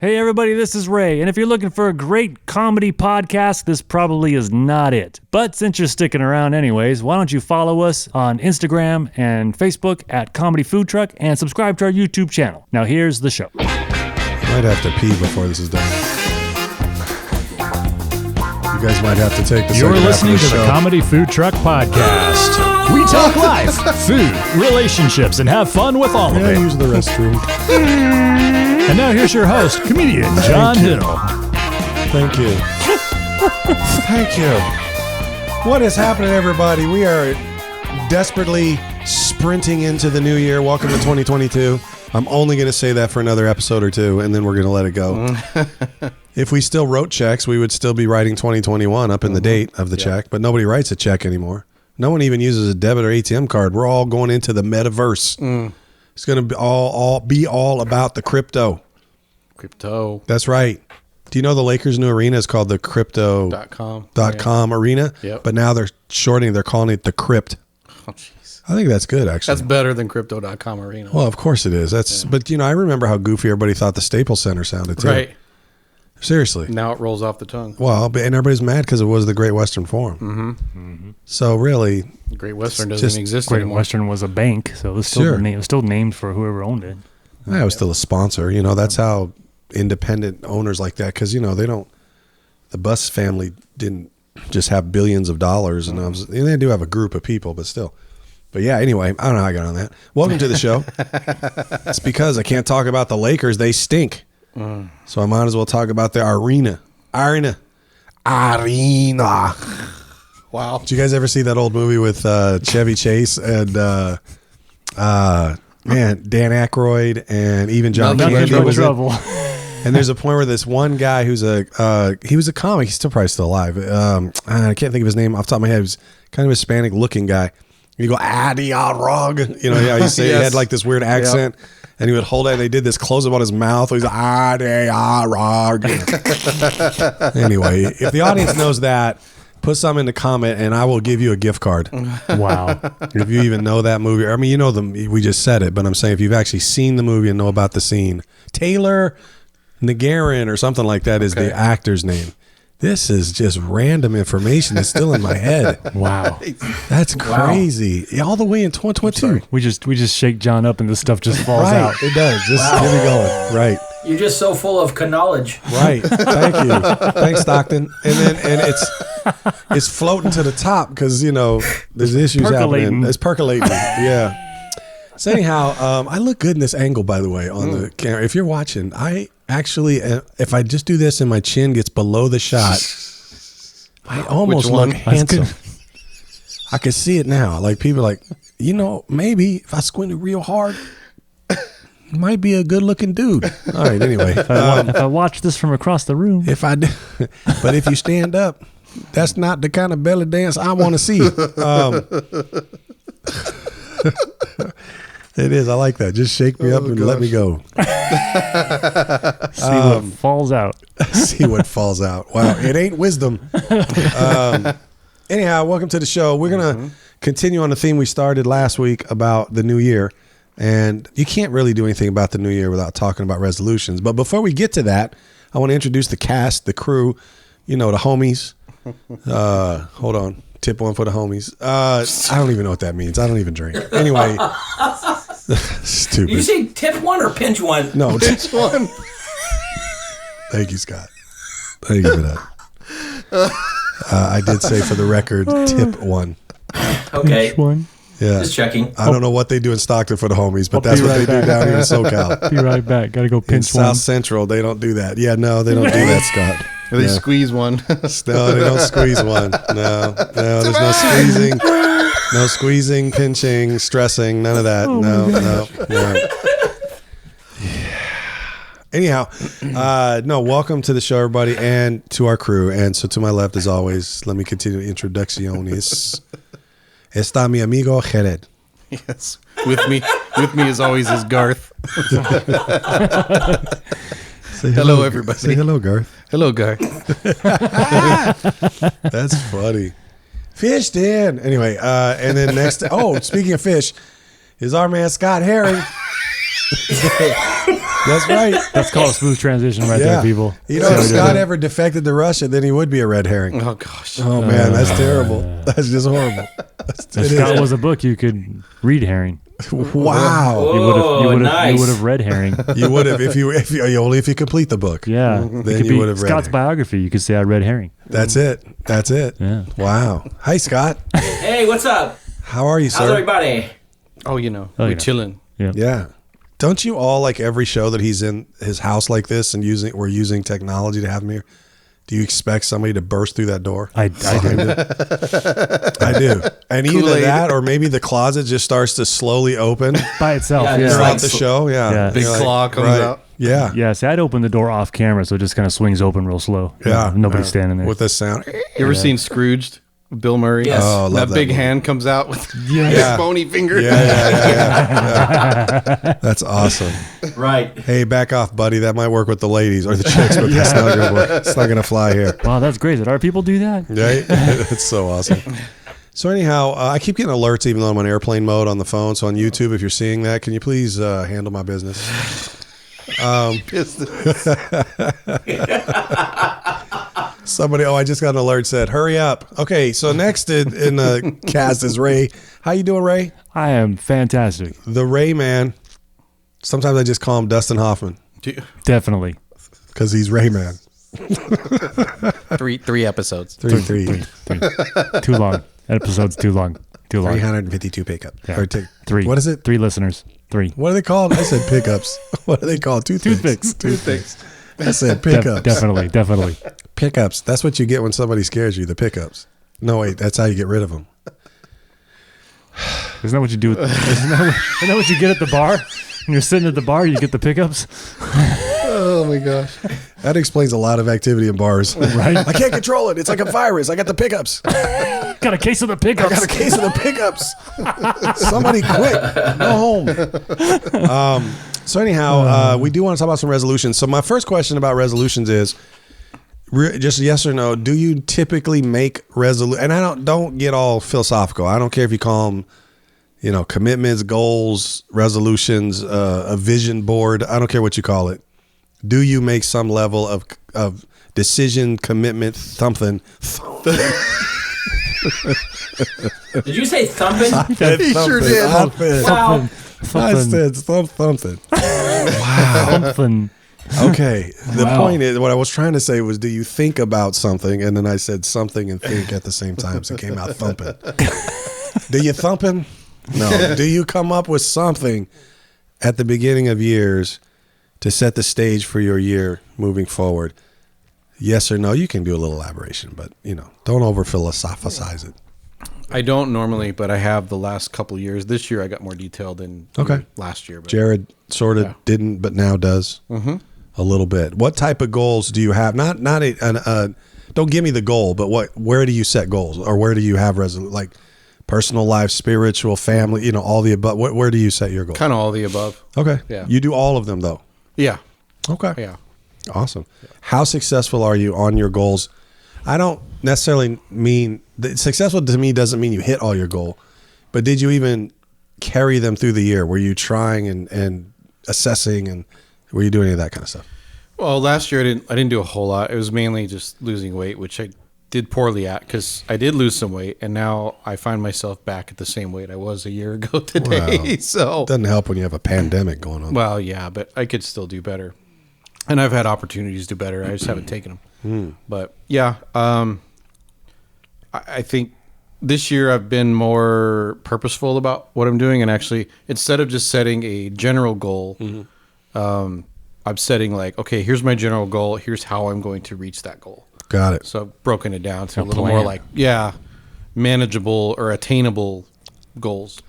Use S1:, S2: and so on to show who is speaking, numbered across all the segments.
S1: Hey everybody, this is Ray, and if you're looking for a great comedy podcast, this probably is not it. But since you're sticking around anyways, why don't you follow us on Instagram and Facebook at Comedy Food Truck and subscribe to our YouTube channel. Now here's the show.
S2: Might have to pee before this is done. You guys might have to take the
S3: You're
S2: second
S3: listening
S2: half
S3: to
S2: of the
S3: the
S2: show.
S3: Comedy Food Truck Podcast. We talk life, food, relationships, and have fun with all of
S2: Yeah,
S3: it.
S2: use the restroom.
S3: And now here's your host, comedian John Hiddle.
S2: Thank you. Thank you. What is happening, everybody? We are desperately sprinting into the new year. Welcome to 2022. I'm only going to say that for another episode or two, and then we're going to let it go. If we still wrote checks, we would still be writing 2021 up in the date of the check, but nobody writes a check anymore. No one even uses a debit or ATM card. We're all going into the metaverse. It's going to be all about the crypto.
S4: Crypto.
S2: That's right. Do you know the Lakers' new arena is called the Crypto.com arena?
S4: Yep.
S2: But now they're shortening. They're calling it the Crypt.
S4: Oh, jeez.
S2: I think that's good, actually.
S4: That's better than Crypto.com arena.
S2: Well, of course it is. That's. Yeah. But, I remember how goofy everybody thought the Staples Center sounded, too.
S4: Right.
S2: Seriously.
S4: Now it rolls off the tongue.
S2: Well, and everybody's mad because it was the Great Western Forum. Mm-hmm. So, really.
S4: Great Western doesn't exist
S1: Great
S4: anymore.
S1: Western was a bank, so it was still, it was still named for whoever owned it.
S2: It was still a sponsor. That's how independent owners like that, because, they don't. The Bus family didn't just have billions of dollars, and they do have a group of people, but still. But yeah, anyway, I don't know how I got on that. Welcome to the show. It's because I can't talk about the Lakers. They stink. So I might as well talk about the arena. Wow. Did you guys ever see that old movie with Chevy Chase and Dan Aykroyd and even John Candy was
S1: trouble.
S2: And there's a point where this one guy who's he was a comic. He's still probably still alive. I can't think of his name off the top of my head. He was kind of a Hispanic looking guy. You go, Adi Rog. How you say He had like this weird accent. Yep. And he would hold it, and they did this close-up on his mouth. He's like, Rog. Anyway, if the audience knows that, put something in the comment, and I will give you a gift card.
S1: Wow.
S2: If you even know that movie. I mean, we just said it, but I'm saying if you've actually seen the movie and know about the scene. Taylor Nagarin or something like that is the actor's name. This is just random information that's still in my head.
S1: Wow.
S2: That's crazy. Yeah, all the way in 2022.
S1: We just shake John up and this stuff just falls out.
S2: It does. Just get me going. Right.
S5: You're just so full of knowledge.
S2: Right. Thank you. Thanks, Stockton. And it's floating to the top because, there's issues happening. It's percolating. Yeah. So anyhow, I look good in this angle, by the way, on the camera. If you're watching, I actually, if I just do this and my chin gets below the shot, I almost look handsome. I can see it now. Like people are like, maybe if I squinted real hard, might be a good looking dude. All right. Anyway,
S1: if I watch this from across the room,
S2: but if you stand up, that's not the kind of belly dance I want to see. It is. I like that. Just shake me up and let me go.
S1: See what falls out.
S2: See what falls out. Wow. It ain't wisdom. Anyhow, welcome to the show. We're going to continue on the theme we started last week about the new year. And you can't really do anything about the new year without talking about resolutions. But before we get to that, I want to introduce the cast, the crew, the homies. Hold on. Tip one for the homies. I don't even know what that means. I don't even drink. Anyway. Stupid.
S5: Did you say tip one or pinch one?
S2: No, pinch one. Thank you, Scott. Thank you for that. I did say for the record, tip one.
S5: Okay.
S1: Pinch one.
S2: Yeah.
S5: Just checking.
S2: I don't know what they do in Stockton for the homies, but that's what they do down here in SoCal.
S1: Be right back. Got to go pinch
S2: in
S1: one.
S2: South Central, they don't do that. Yeah, no, they don't do that, Scott.
S4: They squeeze one.
S2: No, they don't squeeze one. No, there's no squeezing. No squeezing, pinching, stressing, none of that. No. Yeah. Anyhow, welcome to the show, everybody, and to our crew. And so to my left, as always, let me continue Introducciones. Está mi amigo Jared.
S4: Yes. With me as always is Garth.
S2: Say
S4: hello, everybody.
S2: Say hello, Garth.
S4: Hello, Garth.
S2: That's funny. Fished in. Anyway, and then next, speaking of fish, is our man Scott Herring. That's right.
S1: That's called a smooth transition right
S2: Yeah.
S1: there, people.
S2: You know, if Scott ever defected to Russia, then he would be a red herring.
S4: Oh gosh.
S2: Oh man, that's terrible. That's just horrible.
S1: If Scott was a book, you could read herring.
S2: Wow.
S5: Oh, nice.
S1: You would have read herring.
S2: You would have if you only if you complete the book.
S1: Yeah.
S2: Then
S1: It could
S2: you
S1: be
S2: would have read
S1: Scott's
S2: it.
S1: biography. You could say I read herring.
S2: That's it. That's it.
S1: Yeah.
S2: Wow. Hi Scott.
S5: Hey, what's up?
S2: How are you,
S5: How's
S2: sir?
S5: everybody?
S4: Oh, we're chilling.
S1: Yeah.
S2: Yeah. Don't you all like every show that he's in his house like this and we're using technology to have him here? Do you expect somebody to burst through that door?
S1: I do.
S2: I do. And either
S4: Kool-Aid.
S2: that or maybe the closet just starts to slowly open
S1: By itself.
S5: Yeah,
S1: Yeah.
S5: just
S2: throughout
S5: like
S2: the show. Yeah.
S1: Yeah.
S4: Big
S2: You're
S4: claw comes
S2: right.
S4: out.
S2: Yeah.
S1: Yeah, see, I'd open the door off camera, so it just kind of swings open real slow.
S2: Yeah.
S1: Nobody's standing there.
S2: With this sound.
S4: You ever seen Scrooged? Bill Murray.
S5: Yes.
S2: Oh, I love
S4: that
S2: that
S4: big
S2: movie.
S4: hand comes out with
S1: Yeah.
S4: his bony finger.
S2: Yeah. That's awesome.
S5: Right.
S2: Hey, back off, buddy. That might work with the ladies or the chicks, but that's not going to work. It's not going to fly here.
S1: Wow, that's great. Did our people do that?
S2: Right? It's so awesome. So anyhow, I keep getting alerts even though I'm on airplane mode on the phone. So on YouTube, if you're seeing that, can you please handle my business? Somebody, I just got an alert said, hurry up. Okay, so next in the cast is Ray. How you doing, Ray?
S1: I am fantastic.
S2: The Ray man. Sometimes I just call him Dustin Hoffman
S1: Definitely.
S2: because he's Ray Man.
S4: Three episodes.
S2: Three.
S1: Too long. That episode's too long. Too long.
S2: 352 pickup.
S1: Yeah.
S2: Or
S1: Three.
S2: What is it?
S1: 3 listeners. 3.
S2: What are they called? I said pickups. What are they called? Toothpicks.
S1: Toothpicks.
S2: I said pickups.
S1: Definitely.
S2: Pickups. That's what you get when somebody scares you, the pickups. No, wait, that's how you get rid of them.
S1: Isn't that what you do? Isn't that what you get at the bar? When you're sitting at the bar, you get the pickups.
S2: Oh my gosh. That explains a lot of activity in bars.
S1: Right?
S2: I can't control it. It's like a virus. I got the pickups.
S1: Got a case of the
S2: I
S1: pickups.
S2: got a case of the pickups. Somebody quick. Go home. So anyhow, we do want to talk about some resolutions. So my first question about resolutions is just yes or no. Do you typically make resolutions? And I don't get all philosophical. I don't care if you call them, commitments, goals, resolutions, a vision board. I don't care what you call it. Do you make some level of decision, commitment, something?
S5: Did you say thumping?
S2: He
S4: sure did.
S5: Wow.
S2: I said something.
S1: Something.
S2: Okay. The
S1: Wow.
S2: point is, what I was trying to say was, do you think about something? And then I said something and think at the same time. So it came out thumping. Do you thumping? No. Do you come up with something at the beginning of years to set the stage for your year moving forward? Yes or no? You can do a little elaboration, but don't over philosophize it.
S4: I don't normally, but I have the last couple of years. This year I got more detailed than
S2: Okay.
S4: last year. But
S2: Jared sort of didn't, but now does a little bit. What type of goals do you have? Not don't give me the goal, but where do you set goals, or where do you have like personal life, spiritual, family, all the above? Where do you set your goals?
S4: kind of all the above.
S2: Okay.
S4: Yeah.
S2: You do all of them though.
S4: Yeah.
S2: Okay.
S4: Yeah.
S2: Awesome. How successful are you on your goals? I don't necessarily mean successful to me doesn't mean you hit all your goal, but did you even carry them through the year? Were you trying and assessing, and were you doing any of that kind of stuff?
S4: Well, last year I didn't do a whole lot. It was mainly just losing weight, which I did poorly at because I did lose some weight, and now I find myself back at the same weight I was a year ago today.
S2: Wow.
S4: So
S2: Doesn't help when you have a pandemic going on.
S4: well, yeah, but I could still do better, and I've had opportunities to do better. I just haven't taken them. But yeah, I think this year I've been more purposeful about what I'm doing, and actually, instead of just setting a general goal, I'm setting like, okay, here's my general goal. Here's how I'm going to reach that goal.
S2: Got it.
S4: So I've broken it down to a little
S1: plan.
S4: more like, manageable or attainable goals.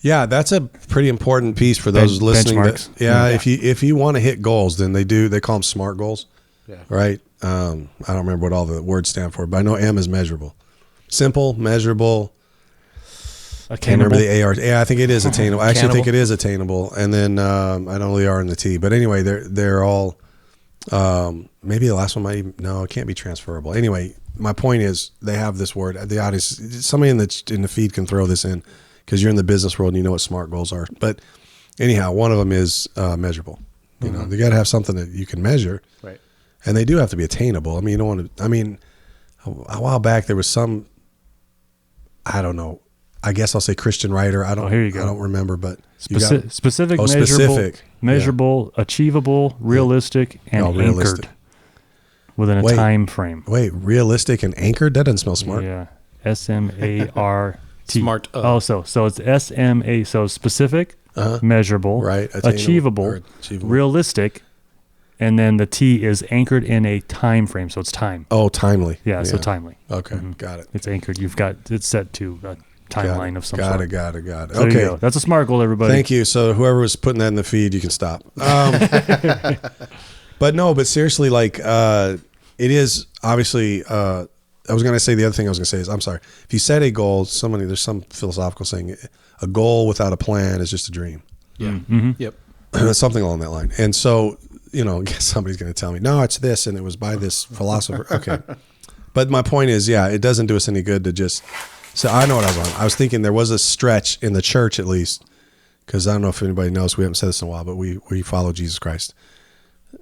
S2: Yeah, that's a pretty important piece for those listening.
S1: benchmarks.
S2: If you want to hit goals, then they call them SMART goals.
S4: Yeah.
S2: Right. I don't remember what all the words stand for, but I know M is measurable, simple, measurable. Can't remember the AR. Yeah, I think it is attainable. I actually think it is attainable. And then I don't know the R and the T, but anyway, they're all. Maybe the last one it can't be transferable. Anyway, my point is they have this word. The audience, somebody in the feed can throw this in because you're in the business world and you know what SMART goals are. But anyhow, one of them is measurable. You know, you got to have something that you can measure.
S4: Right.
S2: And they do have to be attainable. I mean, you don't want to, I mean, a while back there was some, I don't know, I guess I'll say Christian writer. I don't,
S1: here you go.
S2: I don't remember, but
S1: Specific,
S2: Oh,
S1: measurable,
S2: specific.
S1: measurable, achievable, realistic, and
S2: Oh, realistic.
S1: anchored within a
S2: Wait.
S1: time frame.
S2: wait, realistic and anchored? That doesn't smell smart.
S1: Yeah, SMART.
S4: Smart.
S1: Oh, so it's SMA. So specific, measurable,
S2: Right, attainable,
S1: achievable,
S2: or achievable.
S1: realistic, and then the T is anchored in a time frame. So it's time.
S2: Oh, timely.
S1: Yeah, so timely.
S2: Okay, got it.
S1: It's anchored. It's set to a timeline of some
S2: got
S1: sort.
S2: it. Got it.
S1: So there you
S2: Okay.
S1: go. That's a SMART goal, everybody.
S2: Thank you. So whoever was putting that in the feed, you can stop. But seriously, like it is obviously. I was going to say the other thing I was going to say is, I'm sorry. If you set a goal, there's some philosophical saying, a goal without a plan is just a dream.
S4: Yeah. Yep.
S2: Something along that line. And so, you know, somebody's going to tell me, no, it's this, and it was by this philosopher. Okay. But my point is, yeah, it doesn't do us any good to just. So I know what I was on. I was thinking there was a stretch in the church, at least, because I don't know if anybody knows. We haven't said this in a while, but we follow Jesus Christ,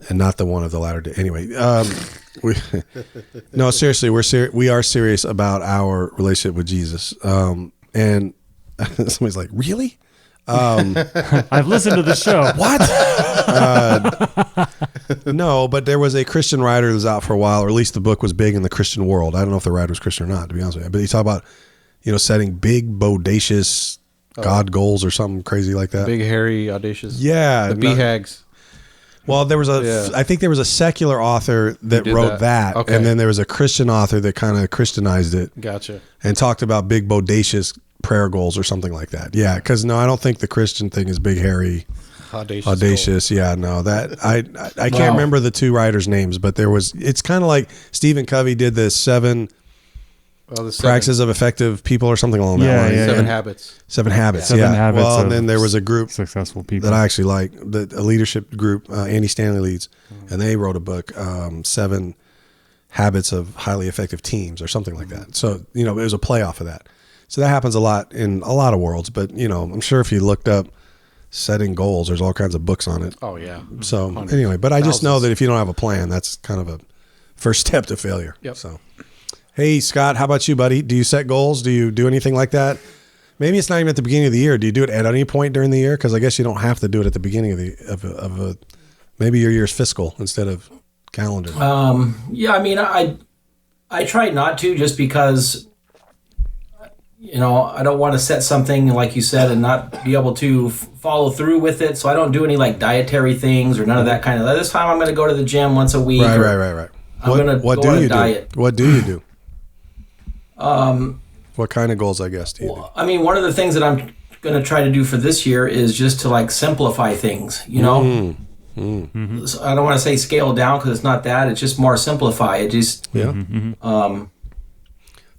S2: and not the one of the latter day. Anyway, no, seriously, we are serious about our relationship with Jesus. And somebody's like, really?
S1: I've listened to the show.
S2: What? No, but there was a Christian writer that was out for a while, or at least the book was big in the Christian world. I don't know if the writer was Christian or not, to be honest with you. But he talked about, you know, setting big, bodacious God goals or something crazy like that.
S4: Big, hairy, audacious.
S2: Yeah.
S4: The BHAGs.
S2: Well, there was I think there was a secular author that
S4: did
S2: wrote that.
S4: Okay.
S2: And then there was a Christian author that kind of Christianized it
S4: Gotcha.
S2: and talked about big, bodacious prayer goals or something like that. Yeah. Because, no, I don't think the Christian thing is big, hairy, audacious. Yeah, no, that I can't remember the two writers' names, but it's kind of like Stephen Covey did the seven practices of effective people or something along that line.
S4: Seven habits.
S2: Seven habits.
S1: Seven
S2: yeah.
S1: habits
S2: Well, and
S1: of
S2: then there was a group
S1: successful people
S2: that I actually like, a leadership group, Andy Stanley leads, and they wrote a book, Seven Habits of Highly Effective Teams or something like that. So, you know, it was a play off of that. So that happens a lot in a lot of worlds, but, you know, I'm sure if you looked up setting goals, there's all kinds of books on it.
S4: Oh, yeah.
S2: So
S4: Hundreds.
S2: anyway, but I just know
S4: Thousands.
S2: that if you don't have a plan, that's kind of a first step to failure.
S4: Yep.
S2: So, hey, Scott, how about you, buddy? Do you set goals? Do you do anything like that? Maybe it's not even at the beginning of the year. Do you do it at any point during the year? Because I guess you don't have to do it at the beginning of a maybe your year's fiscal instead of calendar.
S5: Yeah, I mean, I try not to, just because, you know, I don't want to set something, like you said, and not be able to follow through with it. So I don't do any like dietary things or none of that kind of. This time I'm going to go to the gym once a week.
S2: Right.
S5: I'm going to go on a diet.
S2: What do you do? What kind of goals, I guess, do you do?
S5: I mean, one of the things that I'm going to try to do for this year is just to like simplify things, you know? So I don't want to say scale down, because it's not that. It's just more simplify. It just,
S2: Yeah. So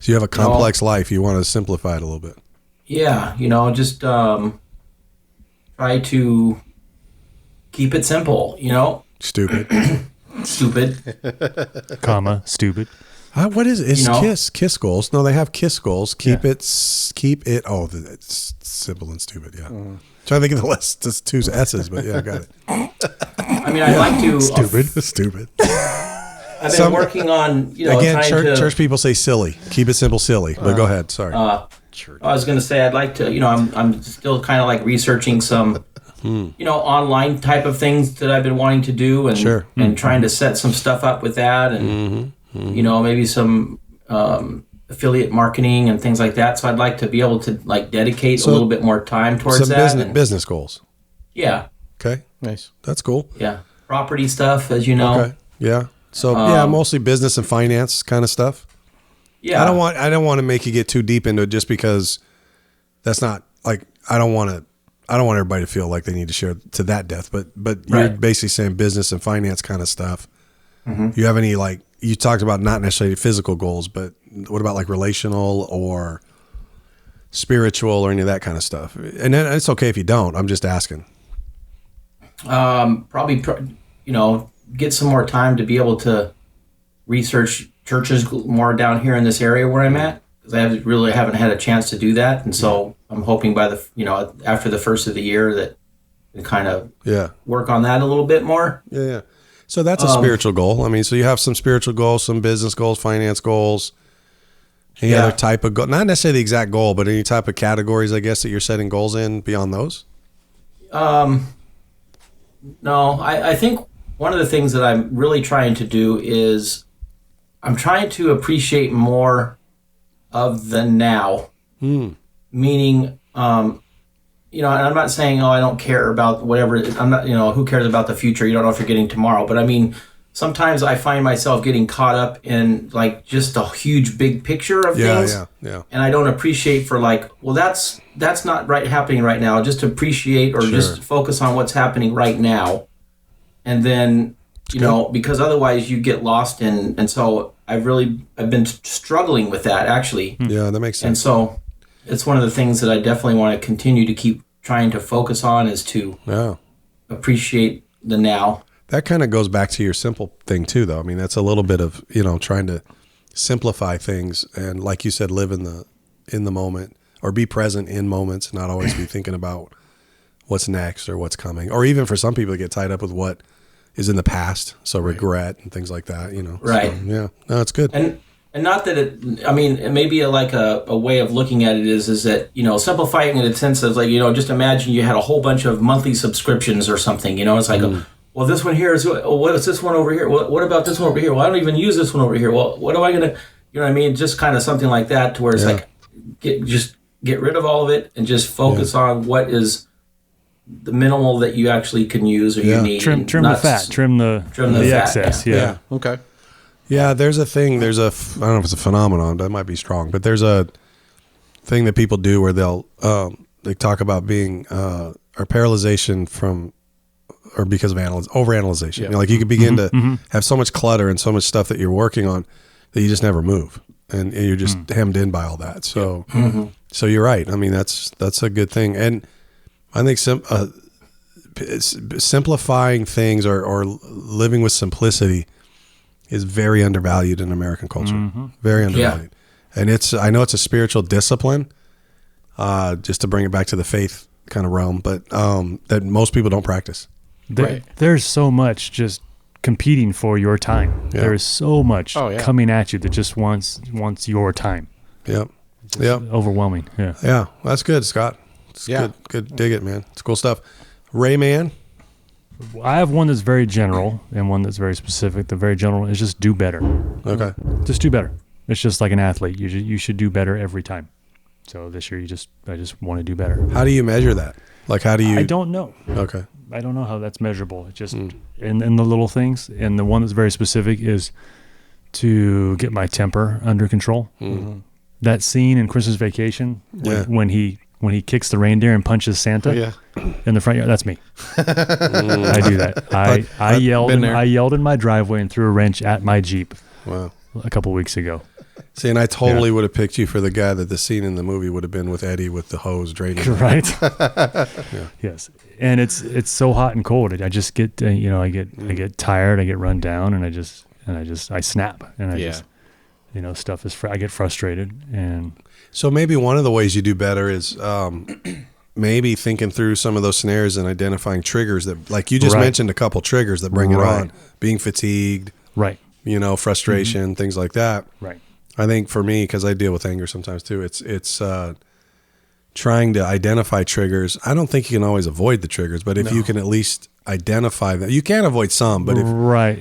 S2: you have a complex life. You want to simplify it a little bit.
S5: yeah, you know, just try to keep it simple, you know?
S2: Stupid.
S5: Stupid.
S1: comma, stupid.
S2: What is it? It's
S5: You know?
S2: kiss goals. No, they have kiss goals. Keep it. Oh, it's simple and stupid. Yeah. Trying to think of the list. Just two S's, but yeah, I got it.
S5: I mean, I'd like to.
S2: Stupid.
S5: I've been working on, you know,
S2: Again,
S5: trying to.
S2: church people say silly. Keep it simple, silly. But go ahead. Sorry.
S5: I was going to say I'd like to, you know, I'm still kind of like researching some, you know, online type of things that I've been wanting to do, and
S2: Sure.
S5: and trying to set some stuff up with that, and you know, maybe some affiliate marketing and things like that. So I'd like to be able to like dedicate a little bit more time towards
S2: Some
S5: that.
S2: business goals.
S5: Yeah,
S2: Okay.
S4: Nice.
S2: That's cool.
S5: yeah, property stuff, as you know.
S2: Okay. Yeah. So yeah, mostly business and finance kind of stuff.
S5: Yeah,
S2: I don't want to make you get too deep into it, just because that's not like, I don't want everybody to feel like they need to share to that depth, but you're
S5: Right.
S2: basically saying business and finance kind of stuff. You have any, like, you talked about not necessarily physical goals, but what about like relational or spiritual or any of that kind of stuff? And then it's okay if you don't. I'm just asking.
S5: probably, you know, get some more time to be able to research churches more down here in this area where I'm at, because I haven't had a chance to do that, and so I'm hoping by the, you know, after the first of the year that kind of
S2: Yeah.
S5: work on that a little bit more.
S2: Yeah. Yeah. So that's a spiritual goal. I mean, so you have some spiritual goals, some business goals, finance goals, any other type of goal, not necessarily the exact goal, but any type of categories, I guess, that you're setting goals in beyond those.
S5: No, I think one of the things that I'm really trying to do is I'm trying to appreciate more of the now, meaning, and I'm not saying, I don't care about whatever. I'm not, who cares about the future? You don't know if you're getting tomorrow. But I mean, sometimes I find myself getting caught up in like just a huge big picture of things.
S2: Yeah.
S5: And I don't appreciate for like, well, that's not happening right now. Just appreciate or just focus on what's happening right now. And then, because otherwise you get lost in, and so I've been struggling with that actually.
S2: Yeah, that makes sense.
S5: And so it's one of the things that I definitely want to continue to keep trying to focus on is to appreciate the now.
S2: That kind of goes back to your simple thing too, though. I mean, that's a little bit of, trying to simplify things and, like you said, live in the moment or be present in moments and not always be thinking about what's next or what's coming. Or even for some people, get tied up with what is in the past. So regret and things like that,
S5: Right.
S2: So, yeah. No, it's good.
S5: And not that it may be like a way of looking at it is that, simplifying in a sense of like, just imagine you had a whole bunch of monthly subscriptions or something, it's like, well, this one here is, what is this one over here? What about this one over here? Well, I don't even use this one over here. Well, what am I going to, you know what I mean? Just kind of something like that to where it's like, get rid of all of it and just focus on what is the minimal that you actually can use or you need.
S1: Trim the fat, trim the
S5: fat,
S1: excess. Yeah.
S4: Okay.
S2: Yeah, there's a thing, I don't know if it's a phenomenon, that might be strong, but there's a thing that people do where they'll, they talk about being, or paralyzation from, or because of overanalyzation.
S4: Yeah.
S2: Like you could begin to have so much clutter and so much stuff that you're working on that you just never move. And you're just hemmed in by all that. So, so you're right. I mean, that's a good thing. And I think simplifying things or living with simplicity is very undervalued in American culture. Very undervalued. And I know it's a spiritual discipline, just to bring it back to the faith kind of realm, but that most people don't practice.
S1: There's so much just competing for your time.
S2: Yeah.
S1: There is so much coming at you that just wants your time.
S2: Yep.
S1: Overwhelming. Yeah.
S2: Yeah. That's good, Scott. It's good. Dig it, man. It's cool stuff. Rayman.
S1: I have one that's very general and one that's very specific. The very general is just do better.
S2: Okay.
S1: Just do better. It's just like an athlete. You should do better every time. So this year I just want to do better.
S2: How do you measure that? Like, how do you?
S1: I don't know.
S2: Okay.
S1: I don't know how that's measurable. It just in the little things. And the one that's very specific is to get my temper under control. That scene in Christmas Vacation when he kicks the reindeer and punches Santa in the front yard. That's me. I do that. I yelled in my driveway and threw a wrench at my Jeep.
S2: Wow.
S1: A couple weeks ago.
S2: See, and I totally would have picked you for the guy that the scene in the movie would have been with Eddie with the hose draining.
S1: Right. Yes. And it's so hot and cold. I just get I get tired. I get run down, and I snap, and I get frustrated. And
S2: so maybe one of the ways you do better is maybe thinking through some of those scenarios and identifying triggers that, like you just mentioned, a couple triggers that bring it on. Being fatigued,
S1: right?
S2: Frustration, things like that.
S1: Right.
S2: I think for me, because I deal with anger sometimes too, it's trying to identify triggers. I don't think you can always avoid the triggers, but if you can at least identify them, you can avoid some, but if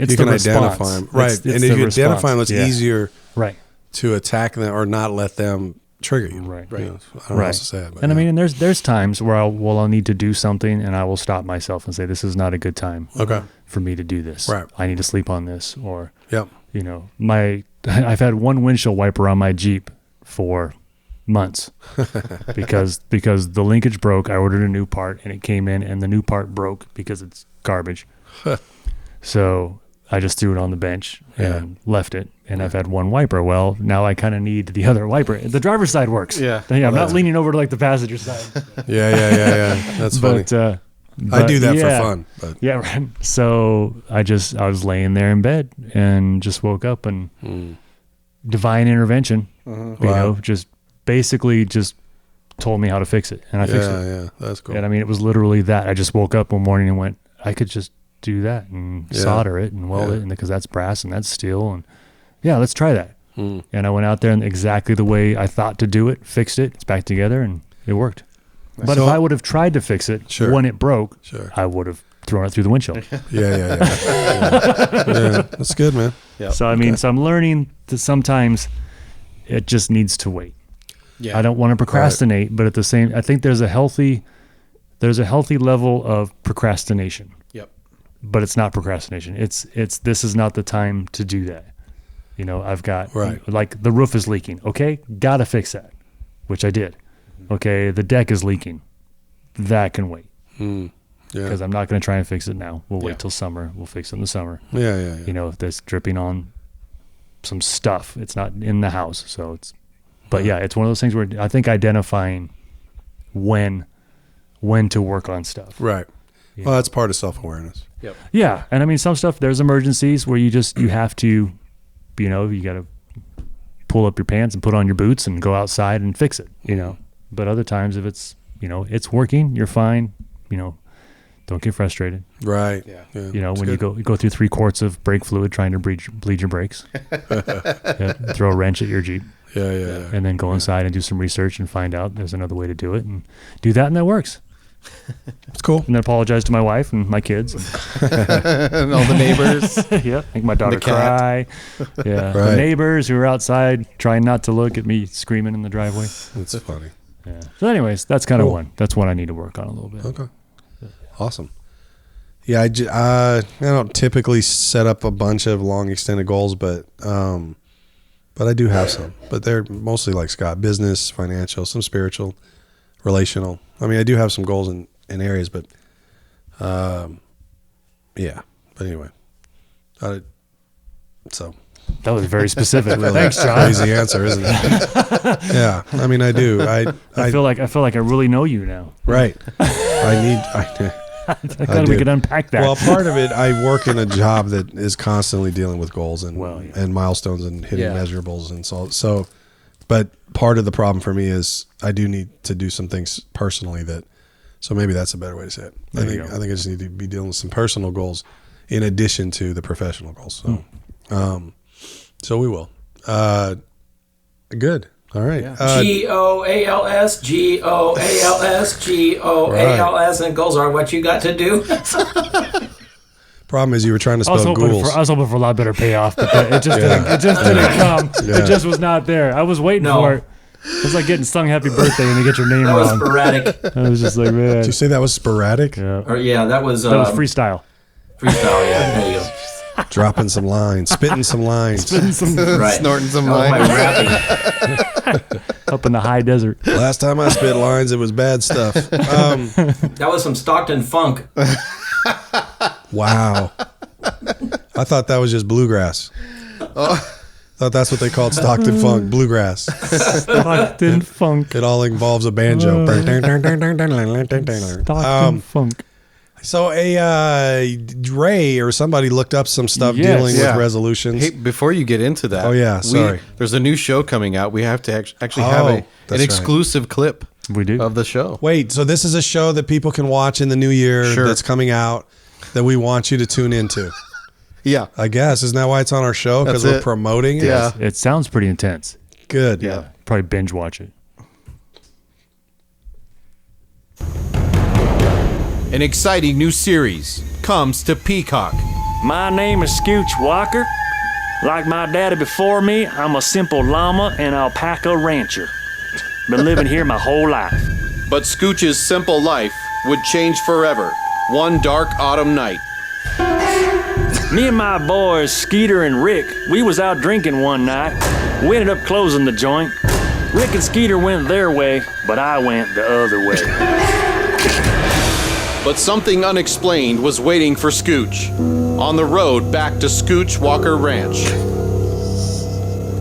S1: it's
S2: you can
S1: the
S2: identify them,
S1: it's
S2: and if you
S1: response.
S2: identify them, it's easier
S1: to
S2: to attack them or not let them trigger you.
S1: Right.
S2: I don't know how else to say it. But
S1: and I mean, there's times where I'll need to do something, and I will stop myself and say, this is not a good time for me to do this.
S2: Right.
S1: I need to sleep on this, or
S2: Yep.
S1: I've had one windshield wiper on my Jeep for months because the linkage broke. I ordered a new part, and it came in, and the new part broke because it's garbage. So I just threw it on the bench and left it. And I've had one wiper. Well, now I kind of need the other wiper. The driver's side works. I'm not leaning over to like the passenger side.
S2: Yeah. That's funny.
S1: But
S2: I do that for fun. But.
S1: Yeah, right. So I was laying there in bed and just woke up and divine intervention. Just basically just told me how to fix it, and I fixed it.
S2: Yeah, that's cool.
S1: And I mean, it was literally that. I just woke up one morning and went, I could just do that and solder it and weld it, and because that's brass and that's steel, and let's try that. And I went out there and exactly the way I thought to do it, fixed it, it's back together, and it worked. But if I would have tried to fix it when it broke, I would have thrown it through the windshield.
S2: Yeah. That's good, man.
S1: Yep. So I mean, so I'm learning that sometimes it just needs to wait. Yeah. I don't want to procrastinate, but at the same, I think there's a healthy level of procrastination.
S4: Yep.
S1: But it's not procrastination. It's this is not the time to do that. You know, I've got like the roof is leaking. Okay, gotta fix that, which I did. Okay, the deck is leaking. That can wait. Because I'm not going to try and fix it now. We'll wait till summer. We'll fix it in the summer.
S2: Yeah.
S1: You know, if there's dripping on some stuff, it's not in the house, so it's. But it's one of those things where I think identifying when to work on stuff.
S2: Right.
S1: Yeah.
S2: Well, that's part of self-awareness.
S1: Yep. Yeah, and I mean some stuff. There's emergencies where you have to, you know, you got to pull up your pants and put on your boots and go outside and fix it. You know, but other times if it's it's working, you're fine. You know, don't get frustrated.
S2: Right.
S1: Yeah. You know, when you go through 3 quarts of brake fluid trying to bleed your brakes, throw a wrench at your Jeep.
S2: Yeah.
S1: And then go inside and do some research and find out there's another way to do it and do that, and that works.
S2: It's cool.
S1: And then apologize to my wife and my kids.
S4: And all the neighbors.
S1: Make my daughter cry. Yeah. The neighbors who are outside trying not to look at me screaming in the driveway.
S2: That's funny.
S1: Yeah. So anyways, that's kind of one. That's one I need to work on a little bit.
S2: Okay. Awesome. Yeah, I don't typically set up a bunch of long extended goals, but I do have some. But they're mostly like Scott, business, financial, some spiritual, relational. I mean, I do have some goals in areas, but But anyway, so.
S1: That was very specific.
S2: Really
S1: Thanks, John.
S2: Crazy answer, isn't it? Yeah, I mean, I do.
S1: I feel like I really know you now.
S2: Right. I
S1: thought we could unpack that.
S2: Well, part of it, I work in a job that is constantly dealing with goals and milestones and hitting measurables and so. But part of the problem for me is I do need to do some things personally so maybe that's a better way to say it. I think I just need to be dealing with some personal goals in addition to the professional goals. So, so we will. Good. All right.
S5: GOALS, GOALS, and goals are what you got to do.
S2: Problem is, you were trying to spell ghouls.
S1: I was hoping for a lot better payoff, but it just didn't come. Yeah. It just was not there. I was waiting for it. It's like getting sung happy birthday when you get your name wrong.
S5: That was sporadic.
S1: I was just like, man.
S2: Did you say that was sporadic?
S1: Yeah.
S5: That was
S1: freestyle.
S5: Freestyle, yeah. There you go.
S2: Dropping some lines, spitting some lines,
S4: snorting some lines.
S1: Up in the high desert.
S2: Last time I spit lines, it was bad stuff.
S5: That was some Stockton funk.
S2: Wow. I thought that was just bluegrass. Thought that's what they called Stockton funk, bluegrass.
S1: Stockton funk.
S2: It all involves a banjo.
S1: Stockton funk.
S2: So Ray or somebody looked up some stuff dealing with resolutions.
S4: Hey, before you get into that.
S2: Oh, yeah, sorry.
S4: There's a new show coming out. We have to actually have an exclusive clip
S1: we do
S4: of the show.
S2: Wait, so this is a show that people can watch in the new year that's coming out that we want you to tune into.
S4: Yeah.
S2: I guess. Isn't that why it's on our show? Because we're promoting it?
S4: Yeah.
S1: It sounds pretty intense.
S2: Good.
S1: Yeah. Probably binge watch it.
S6: An exciting new series comes to Peacock.
S7: My name is Scooch Walker. Like my daddy before me, I'm a simple llama and alpaca rancher. Been living here my whole life.
S6: But Scooch's simple life would change forever, one dark autumn night.
S7: Me and my boys, Skeeter and Rick, we was out drinking one night. We ended up closing the joint. Rick and Skeeter went their way, but I went the other way.
S6: But something unexplained was waiting for Scooch on the road back to Scooch Walker Ranch.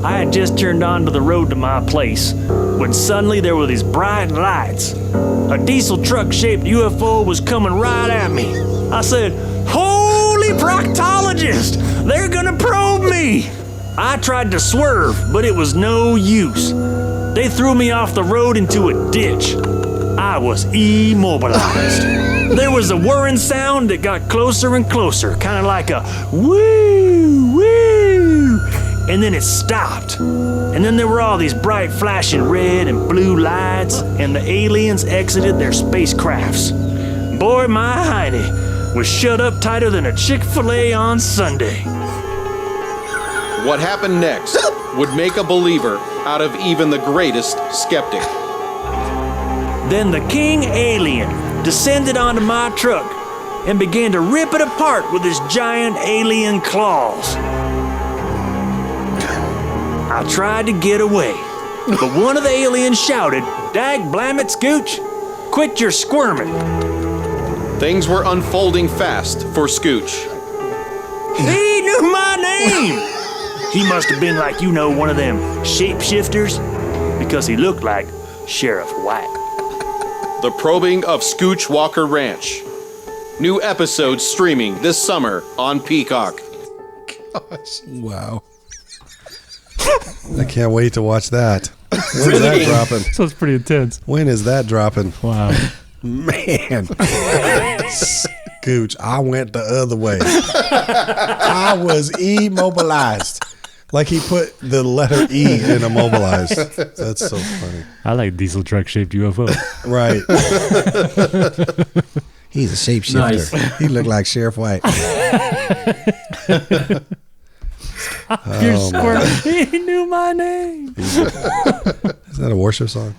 S7: I had just turned onto the road to my place when suddenly there were these bright lights. A diesel truck-shaped UFO was coming right at me. I said, "Holy proctologist! They're gonna probe me!" I tried to swerve, but it was no use. They threw me off the road into a ditch. I was immobilized. There was a whirring sound that got closer and closer, kind of like a woo, woo. And then it stopped. And then there were all these bright flashing red and blue lights, and the aliens exited their spacecrafts. Boy, my hiney was shut up tighter than a Chick-fil-A on Sunday.
S6: What happened next would make a believer out of even the greatest skeptic.
S7: Then the king alien descended onto my truck and began to rip it apart with his giant alien claws. I tried to get away, but one of the aliens shouted, "Dag blam it, Scooch, quit your squirming."
S6: Things were unfolding fast for Scooch.
S7: He knew my name! He must have been like, one of them shapeshifters, because he looked like Sheriff White.
S6: The Probing of Scooch Walker Ranch. New episodes streaming this summer on Peacock.
S2: Wow. I can't wait to watch that. When's that dropping?
S1: Sounds pretty intense.
S2: When is that dropping?
S1: Wow.
S2: Man. Scooch, I went the other way. I was immobilized. Like he put the letter E in immobilized. That's so funny.
S1: I like diesel truck shaped UFO.
S2: Right. He's a shapeshifter.
S5: Nice.
S2: He looked like Sheriff White.
S1: You're squirming. He knew my name.
S2: Is that a worship song?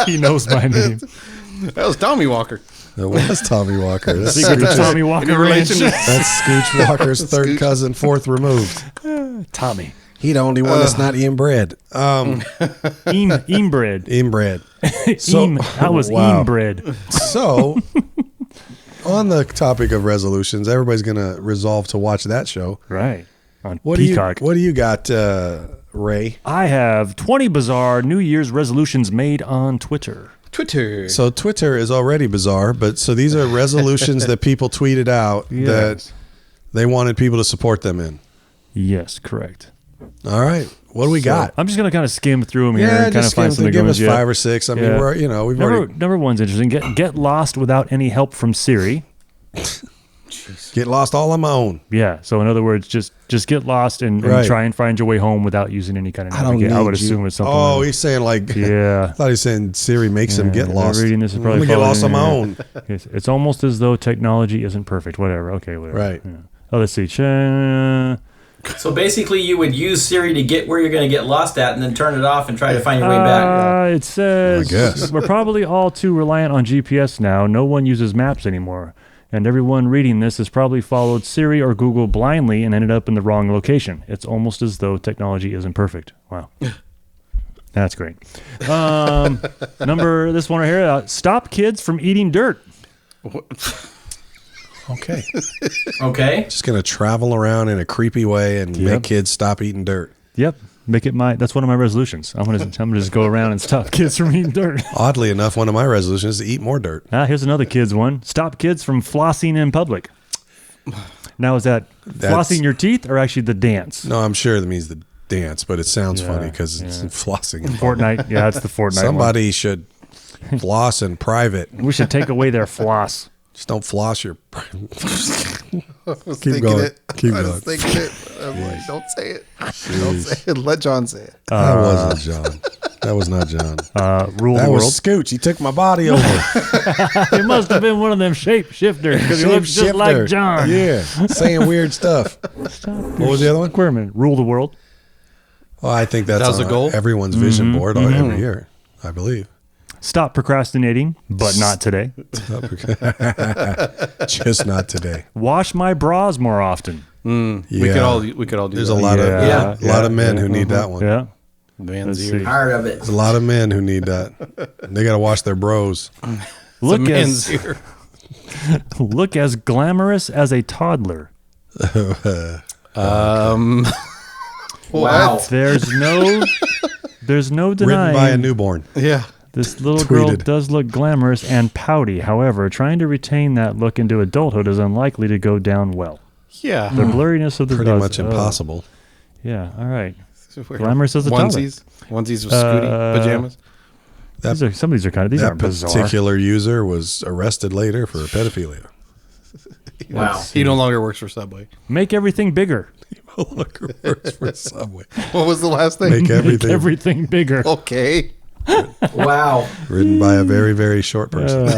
S1: He knows my name.
S4: That was Tommy Walker.
S2: It was Tommy Walker. That's
S1: Secret to Tommy Walker Ranch.
S2: That's Scooch Walker's third cousin, fourth removed.
S1: Tommy.
S2: He the only one that's not inbred.
S1: Inbred.
S2: Inbred.
S1: I was
S2: wow.
S1: inbred.
S2: So, on the topic of resolutions, everybody's going to resolve to watch that show.
S1: Right. On
S2: What
S1: Peacock.
S2: What do you got, Ray?
S1: I have 20 bizarre New Year's resolutions made on Twitter.
S4: Twitter.
S2: So Twitter is already bizarre, but so these are resolutions that people tweeted out that they wanted people to support them in.
S1: Yes, correct.
S2: All right. What do we got?
S1: I'm just going to kind of skim through them here and kind of find something
S2: give
S1: going
S2: us 5 or 6. I mean, we're, we've already
S1: Number one's interesting. Get lost without any help from Siri.
S2: get lost all on my own.
S1: Yeah. So in other words, just get lost and try and find your way home without using any kind of navigation. I would assume it's something.
S2: Oh, he's saying like.
S1: Yeah.
S2: I thought he was saying Siri makes him get lost.
S1: Reading this is
S2: I'm
S1: probably
S2: gonna get lost on my own.
S1: It's almost as though technology isn't perfect. Whatever. Okay. Whatever.
S2: Right.
S1: Yeah. Oh, let's see.
S5: So basically, you would use Siri to get where you're going to get lost at, and then turn it off and try to find your way back.
S1: It says
S2: I guess.
S1: we're probably all too reliant on GPS now. No one uses maps anymore. And everyone reading this has probably followed Siri or Google blindly and ended up in the wrong location. It's almost as though technology isn't perfect. Wow. That's great. This one right here. Stop kids from eating dirt.
S2: Okay.
S5: Okay.
S2: Just going to travel around in a creepy way and make kids stop eating dirt.
S1: Yep. Make it that's one of my resolutions. I'm gonna just go around and stop kids from eating dirt.
S2: Oddly enough, one of my resolutions is to eat more dirt.
S1: Here's another kids one. Stop kids from flossing in public. Now is that's flossing your teeth or actually the dance?
S2: No, I'm sure that means the dance, but it sounds funny because it's flossing.
S1: Fortnite. Yeah, it's the Fortnite
S2: Somebody should floss in private.
S1: We should take away their floss.
S2: Just don't floss your.
S8: Keep
S2: going. Keep
S8: I
S2: going.
S8: was thinking it. I'm like, don't say it. Don't say it. Let John say it.
S2: That wasn't John. That was not John.
S1: Rule
S2: That
S1: the
S2: was
S1: world.
S2: Scooch. He took my body over.
S1: It must have been one of them shapeshifters because he looks just like John.
S2: Yeah, saying weird stuff. What was the other one?
S1: Squirming. Rule the world.
S2: Well, I think that's
S4: That was
S2: on
S4: a goal?
S2: everyone's vision board every year, I believe.
S1: Stop procrastinating, but not today.
S2: Just not today.
S1: Wash my bras more often.
S2: Yeah.
S4: We could all do
S2: There's
S4: that.
S2: a lot
S5: Yeah.
S2: of lot of men who need that one.
S1: Yeah.
S4: Man's
S1: Let's
S4: ear.
S1: see.
S5: Tired of it.
S2: There's a lot of men who need that. They got to wash their bros.
S1: Look
S4: man's
S1: as
S4: ear.
S1: look as glamorous as a toddler.
S5: Wow.
S1: There's no
S2: Written
S1: denying
S2: by a newborn.
S4: Yeah.
S1: this little girl
S2: Tweeted.
S1: does look glamorous and pouty. However, trying to retain that look into adulthood is unlikely to go down well.
S4: Yeah.
S1: The blurriness of the
S2: Pretty
S1: does-
S2: much
S1: oh.
S2: impossible.
S1: Yeah. All right. Glamorous as a
S4: onesies. Onesies with Scooty pajamas.
S1: Some of these are kind of these
S2: That
S1: aren't bizarre.
S2: particular user was arrested later for pedophilia.
S5: Wow.
S4: He no longer works for Subway.
S1: Make everything bigger.
S2: No longer works for Subway.
S8: What was the last thing?
S2: Make everything.
S1: Make everything bigger.
S8: Okay.
S5: Wow.
S2: Written by a very, very short person.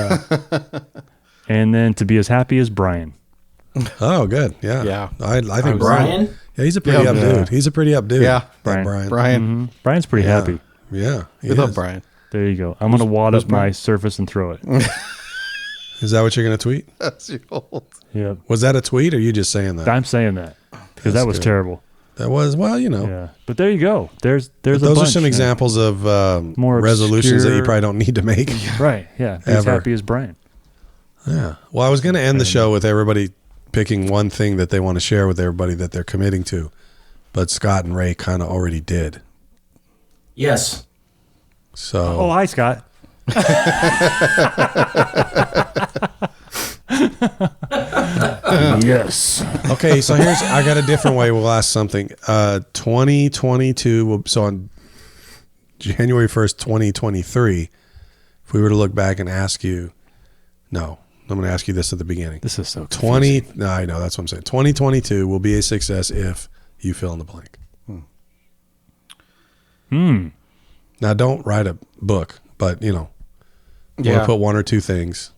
S1: And then to be as happy as Brian.
S2: Oh, good. Yeah.
S4: Yeah.
S2: I think
S5: Brian?
S2: Yeah, he's a pretty up dude. He's a pretty up dude.
S4: Yeah.
S2: That
S1: Brian.
S2: Brian.
S1: Brian's pretty happy.
S2: Yeah.
S4: We love Brian.
S1: There you go. I'm going to wad up my Surface and throw it.
S2: Is that what you're going to tweet?
S8: That's your old.
S1: Yeah.
S2: Was that a tweet or are you just saying that?
S1: I'm saying that because that was
S2: good.
S1: terrible.
S2: That was, well, you know.
S1: Yeah. But there you go. There's a
S2: Those
S1: bunch.
S2: are some examples of
S1: More
S2: resolutions that you
S1: obscure-
S2: probably don't need to make.
S1: Right. Yeah. Be as
S2: Ever.
S1: happy as Brian.
S2: Yeah. Well, I was going to end the show with everybody picking one thing that they want to share with everybody that they're committing to, but Scott and Ray kind of already did.
S5: Yes.
S2: So.
S1: Oh, hi, Scott. Yes.
S2: Okay, so I got a different way. We'll ask something. 2022. So on January 1st, 2023, if we were to look back and ask you, no, I'm going to ask you this at the beginning.
S1: This is so
S2: 20. No, I know that's what I'm saying. 2022 will be a success if you fill in the blank. Now, don't write a book, but you know, we'll put one or two things.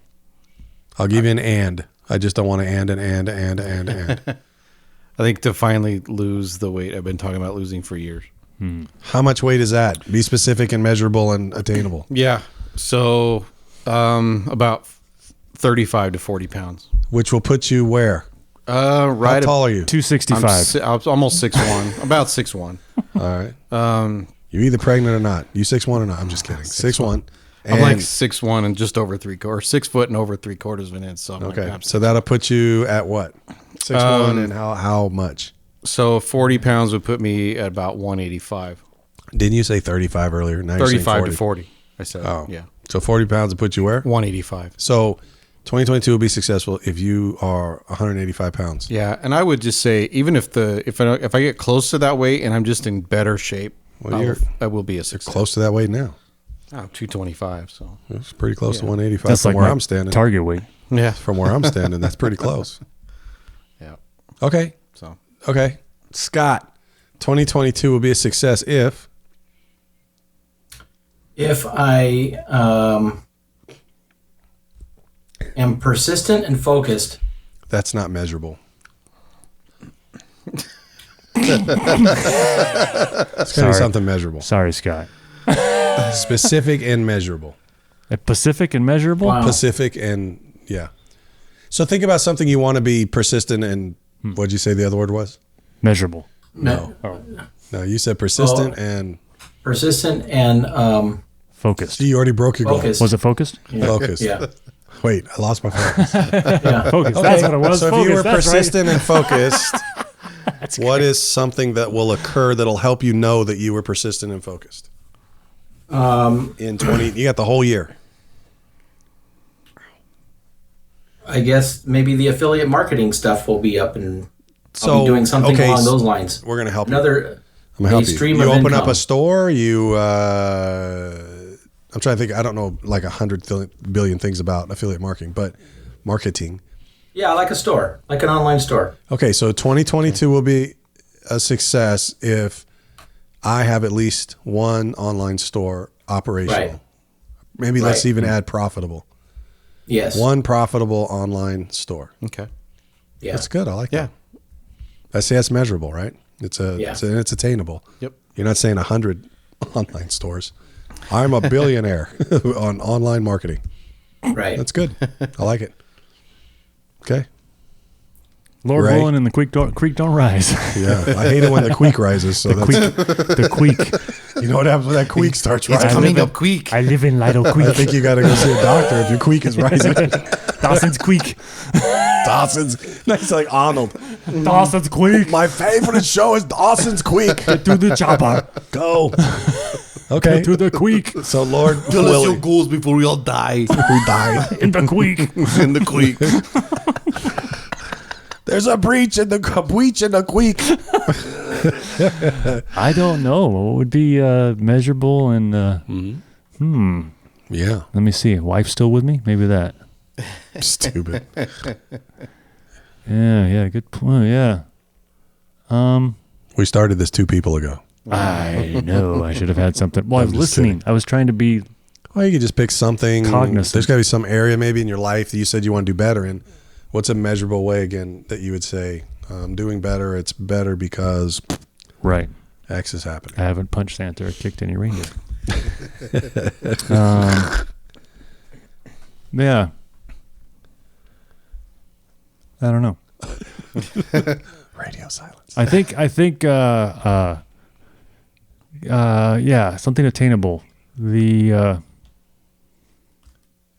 S2: I'll give you an and. I just don't want to and.
S4: I think to finally lose the weight I've been talking about losing for years.
S2: How much weight is that? Be specific and measurable and attainable.
S4: Yeah. So about 35 to 40 pounds.
S2: Which will put you where?
S4: Right.
S2: How tall are you?
S1: 265.
S4: I'm almost 6'1". About 6'1".
S2: All right. You're either pregnant or not. You 6'1" or not? I'm just kidding. 6'1".
S4: I'm like 6'1" and just over 3/4, 6 foot and over 3/4 of an inch. So I'm
S2: Okay.
S4: like,
S2: So that'll put you at what? 6'1", and how much?
S4: So 40 pounds would put me at about 185.
S2: Didn't you say 35 earlier? Now you're saying
S4: 35 to 40. I said.
S2: Oh,
S4: Yeah.
S2: So 40 pounds will put you where?
S4: 185.
S2: So 2022 will be successful if you are 185 pounds.
S4: Yeah, and I would just say even if I get close to that weight and I'm just in better shape,
S2: Well,
S4: I will be a success.
S2: Close to that weight now.
S4: Oh, 225. So
S2: It's pretty close to 185
S1: That's
S2: from
S1: like
S2: where
S1: my
S2: I'm standing.
S1: target weight.
S4: yeah,
S2: From where I'm standing, that's pretty close.
S4: yeah.
S2: Okay.
S4: So
S2: Okay. Scott, 2022 will be a success if
S5: I am persistent and focused.
S2: that's not measurable. It's going to be something measurable.
S1: Sorry, Scott.
S2: Specific and measurable.
S1: Pacific and measurable?
S5: Wow.
S2: Specific and, yeah. So think about something you want to be persistent and, what'd you say the other word was?
S1: Measurable.
S5: No.
S2: No, you said persistent and
S5: Persistent and
S1: Focused.
S2: you already broke your goal.
S5: focused.
S1: Was it focused?
S2: Focus.
S5: Yeah.
S2: Wait, I lost my focus.
S5: Yeah.
S1: Focused. That's what it was.
S2: So if
S1: focused.
S2: you were
S1: That's right.
S2: persistent and focused, what is something that will occur that'll help you know that you were persistent and focused? In 20, you got the whole year.
S5: I guess maybe the affiliate marketing stuff will be up and I'll
S2: So,
S5: be doing something
S2: okay,
S5: along those lines.
S2: We're going to help you.
S5: Another
S2: I'm gonna help you.
S5: stream
S2: You
S5: of
S2: open
S5: income.
S2: up a store. You, I'm trying to think. I don't know like 100 billion things about affiliate marketing, but marketing.
S5: Yeah, like a store, like an online store.
S2: Okay, so 2022 will be a success if I have at least one online store operational.
S5: Right.
S2: Maybe let's
S5: Right.
S2: even add profitable.
S5: Yes.
S2: One profitable online store.
S4: okay.
S5: Yeah.
S2: That's good. I like
S4: Yeah.
S2: that. That's measurable, right? It's
S5: Yeah.
S2: it's attainable.
S4: Yep.
S2: You're not saying 100 online stores. I'm a billionaire on online marketing.
S5: Right.
S2: That's good. I like it. Okay.
S1: Lord
S2: Ray?
S1: rolling and the creek don't rise.
S2: Yeah. I hate it when the creek rises. So that's,
S1: The Queek.
S2: you know what happens when that creek starts rising?
S4: Coming up quick.
S1: I live in Lido
S2: I
S1: Creek.
S2: think you got to go see a doctor if your creek is rising.
S1: Dawson's Creek.
S2: Dawson's. Nice like Arnold.
S1: Dawson's Creek.
S2: My favorite show is Dawson's Creek.
S1: To the chopper.
S2: Go. Okay.
S1: To the Creek.
S2: So Lord
S8: Tell us
S2: Willie,
S8: your goals before we all die.
S2: who died.
S1: In the Creek.
S8: In the creek.
S2: There's a breach in the creek.
S1: I don't know. What would be measurable and
S2: Yeah.
S1: Let me see. Wife still with me? Maybe that.
S2: Stupid.
S1: Yeah, good point. Yeah.
S2: We started this 2 people ago.
S1: I know. I should have had something. Well, I was listening.
S2: kidding.
S1: I was trying to be
S2: Well, you could just pick something.
S1: Cognizant.
S2: There's got to be some area maybe in your life that you said you want to do better in. What's a measurable way again that you would say, I'm doing better. It's better because
S1: right.
S2: X is happening.
S1: I haven't punched Santa or kicked any reindeer. Yeah. I don't know.
S2: Radio silence.
S1: I think yeah, something attainable. The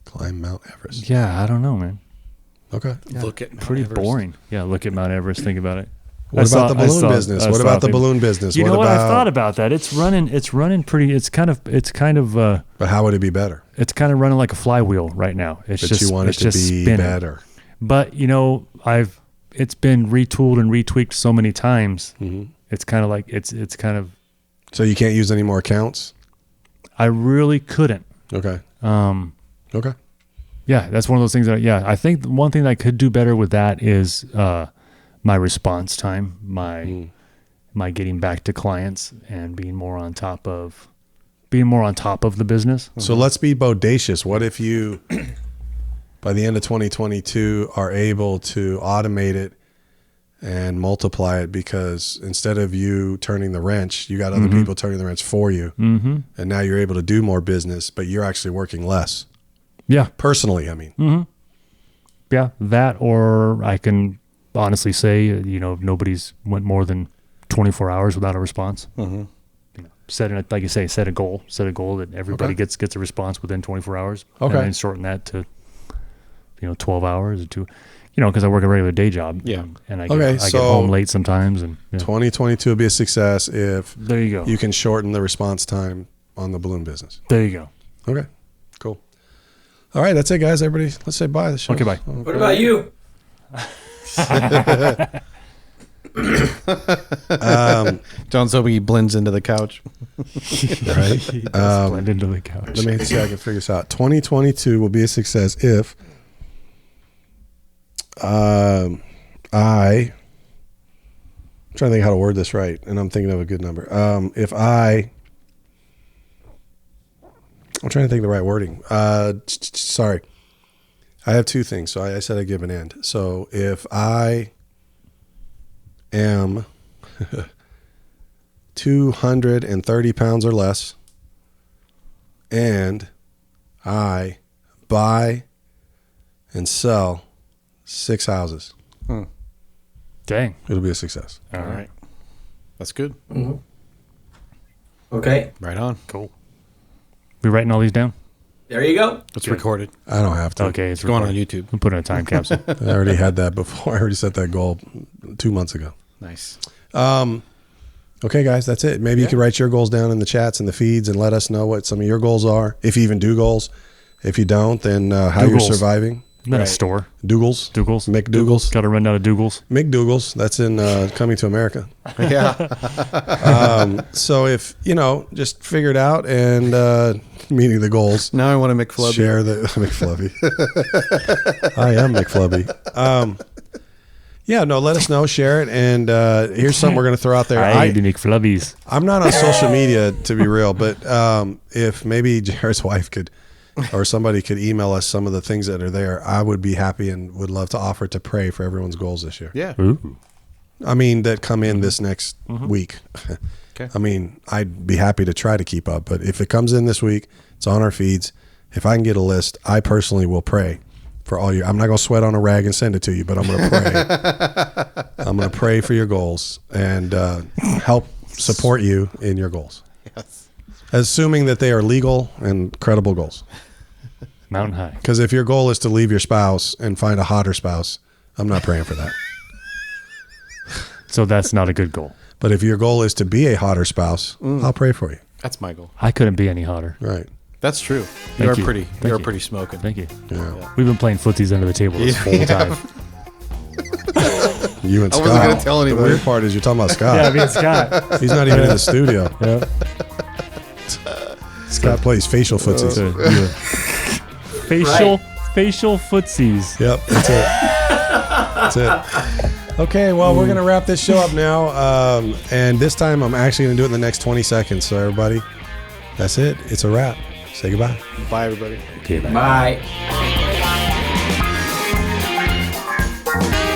S2: Climb Mount Everest.
S1: yeah, I don't know, man.
S2: Okay.
S4: Look at Mount
S1: Pretty
S4: Everest.
S1: boring. Yeah, look at Mount Everest. Think about it.
S2: What about the balloon business? What about the balloon business?
S1: You
S2: What
S1: know what? I've
S2: about-
S1: thought about that. It's running pretty. It's kind of.
S2: But how would it be better?
S1: It's kind of running like a flywheel right now. It's
S2: But
S1: just.
S2: you want it
S1: it's
S2: to
S1: just
S2: be
S1: spinning.
S2: better.
S1: But it's been retooled and retweaked so many times.
S2: Mm-hmm.
S1: It's kind of like it's kind of.
S2: So you can't use any more accounts?
S1: I really couldn't.
S2: Okay. Okay.
S1: Yeah, that's one of those things that. Yeah, I think the one thing that I could do better with that is my response time, my getting back to clients, and being more on top of the business.
S2: So let's be bodacious. What if you, by the end of 2022, are able to automate it and multiply it, because instead of you turning the wrench, you got other people turning the wrench for you. Mm-hmm. And now you're able to do more business, but you're actually working less.
S1: Yeah.
S2: Personally, I mean.
S1: Yeah, that, or I can honestly say, if nobody's went more than 24 hours without a response. Mm-hmm. Like you say, set a goal that everybody gets a response within 24 hours.
S2: Okay.
S1: And then shorten that to, 12 hours or 2, because I work a regular day job.
S4: Yeah.
S1: And I get home late sometimes. And
S2: 2022 will be a success if
S1: there you go.
S2: you can shorten the response time on the balloon business.
S1: There you go.
S2: Okay, cool. All right, that's it, guys. Everybody, let's say bye.
S1: Okay, bye.
S5: What about you?
S4: John's hoping he blends into the couch.
S2: Right?
S1: Blend into the couch.
S2: Let me see if I can figure this out. 2022 will be a success if I'm trying to think how to word this right, and I'm thinking of a good number. I'm trying to think of the right wording. Sorry. I have 2 things. So I said I give an end. So if I am 230 pounds or less, and I buy and sell 6 houses,
S1: Dang.
S2: it'll be a success.
S1: All right.
S4: That's good.
S5: Mm-hmm. Okay,
S4: Right on.
S1: Cool. We writing all these down?
S5: there you go.
S4: It's recorded.
S2: I don't have to.
S1: Okay, it's
S4: It's going on
S1: recorded.
S4: YouTube.
S1: We'll put it in a time capsule.
S2: I already had that before. I already set that goal 2 months ago.
S4: Nice.
S2: Okay, guys, that's it. Maybe you could write your goals down in the chats and the feeds and let us know what some of your goals are, if you even do goals. If you don't, then how you're
S1: Dougals.
S2: surviving.
S1: Not a store.
S2: Dougals.
S1: Dougals.
S2: McDougals.
S1: Got to run down to Dougals.
S2: McDougals. That's in Coming to America.
S4: Yeah.
S2: So if, just figure it out and meeting the goals.
S4: Now I want to McFlubby.
S2: Share the McFlubby. I am McFlubby. Let us know. Share it. And here's something we're going to throw out there.
S1: I do McFlubbies.
S2: I'm not on social media, to be real, but if maybe Jared's wife could, or somebody could email us some of the things that are there, I would be happy and would love to offer to pray for everyone's goals this year.
S4: Yeah.
S1: Ooh.
S2: I mean, that come in this next week.
S4: Okay.
S2: I mean, I'd be happy to try to keep up, but if it comes in this week, it's on our feeds. If I can get a list, I personally will pray for all you. I'm not going to sweat on a rag and send it to you, but I'm going to pray. I'm going to pray for your goals and help support you in your goals.
S4: Yes.
S2: Assuming that they are legal and credible goals.
S1: Mountain high.
S2: Because if your goal is to leave your spouse and find a hotter spouse, I'm not praying for that.
S1: So that's not a good goal.
S2: But if your goal is to be a hotter spouse, I'll pray for you.
S4: That's my goal.
S1: I couldn't be any hotter.
S2: Right.
S4: That's true.
S1: Thank
S4: You
S1: you.
S4: are pretty.
S1: Thank
S4: You are
S1: you.
S4: pretty smoking.
S1: Thank you.
S2: Yeah.
S1: We've been playing footsies under the table this whole time.
S2: You and
S8: I
S2: Scott.
S8: wasn't gonna tell
S2: The
S8: anybody.
S2: weird part is you're talking about Scott.
S1: Yeah, me and Scott.
S2: He's not even in the studio.
S1: Yeah.
S2: Scott plays facial footsies.
S1: Facial footsies.
S2: Yep, that's it. That's it. Okay, well, we're going to wrap this show up now. And this time I'm actually going to do it in the next 20 seconds. So, everybody, that's it. It's a wrap. Say goodbye.
S8: Bye, everybody.
S1: Okay, bye.
S5: Bye.